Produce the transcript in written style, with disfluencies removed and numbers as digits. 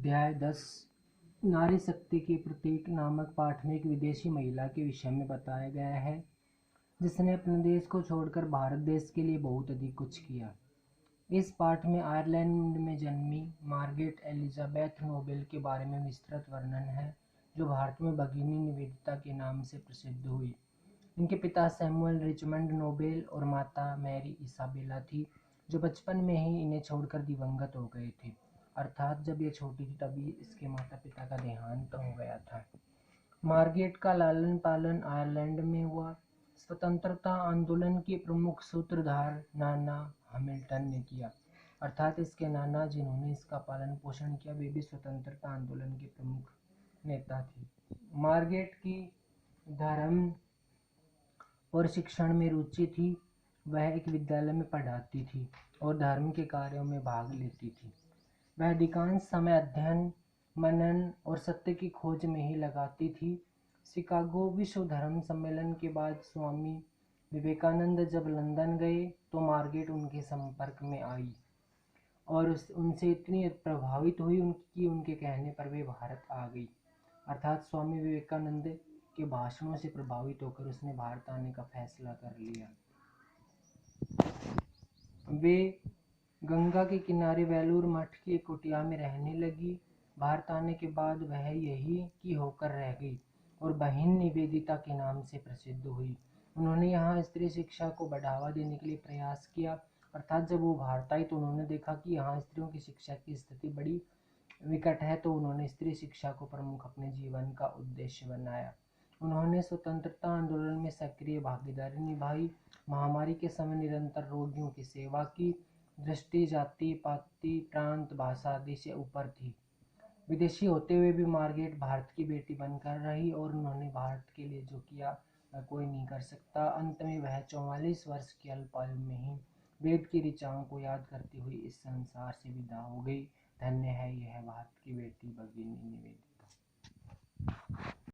अध्याय 10 नारी शक्ति के प्रतीक नामक पाठ में एक विदेशी महिला के विषय में बताया गया है जिसने अपने देश को छोड़कर भारत देश के लिए बहुत अधिक कुछ किया। इस पाठ में आयरलैंड में जन्मी मार्गरेट एलिजाबेथ नोबेल के बारे में विस्तृत वर्णन है, जो भारत में भगिनी निवेदिता के नाम से प्रसिद्ध हुई। इनके पिता सैमुअल रिचमंड नोबेल और माता मैरी इसाबेला थी, जो बचपन में ही इन्हें छोड़कर दिवंगत हो गए थे। अर्थात जब ये छोटी थी तभी इसके माता पिता का देहांत हो गया था। मार्गरेट का लालन पालन आयरलैंड में हुआ। स्वतंत्रता आंदोलन के प्रमुख सूत्रधार नाना हैमिल्टन ने किया। अर्थात इसके नाना जिन्होंने इसका पालन पोषण किया वे भी स्वतंत्रता आंदोलन के प्रमुख नेता थे। मार्गरेट की धर्म और शिक्षण में रुचि थी। वह एक विद्यालय में पढ़ाती थी और धर्म के कार्यों में भाग लेती थी। वह अधिकांश समय अध्ययन, मनन और सत्य की खोज में ही लगाती थी। शिकागो विश्व धर्म सम्मेलन के बाद स्वामी विवेकानंद जब लंदन गए तो मार्गरेट उनके संपर्क में आई और उनसे इतनी प्रभावित हुई कि उनके कहने पर वे भारत आ गई। अर्थात स्वामी विवेकानंद के भाषणों से प्रभावित होकर उसने भारत आने का फैसला कर लिया। वे गंगा के किनारे वेलूर मठ की एक कुटिया में रहने लगी। भारत आने के बाद वह यही की होकर रह गई और बहन निवेदिता के नाम से प्रसिद्ध हुई। उन्होंने यहाँ स्त्री शिक्षा को बढ़ावा देने के लिए प्रयास किया। अर्थात जब वो भारत आई तो उन्होंने देखा कि यहाँ स्त्रियों की शिक्षा की स्थिति बड़ी विकट है, तो उन्होंने स्त्री शिक्षा को प्रमुख अपने जीवन का उद्देश्य बनाया। उन्होंने स्वतंत्रता आंदोलन में सक्रिय भागीदारी निभाई। महामारी के समय निरंतर रोगियों की सेवा की। दृष्टि जाति पाति प्रांत भाषा आदि से ऊपर थी। विदेशी होते हुए भी मार्गरेट भारत की बेटी बनकर रही और उन्होंने भारत के लिए जो किया वह कोई नहीं कर सकता। अंत में वह 44 वर्ष की अल्पायु में ही वेद की ऋचाओं को याद करती हुई इस संसार से विदा हो गई। धन्य है यह भारत की बेटी भगिनी निवेदिता।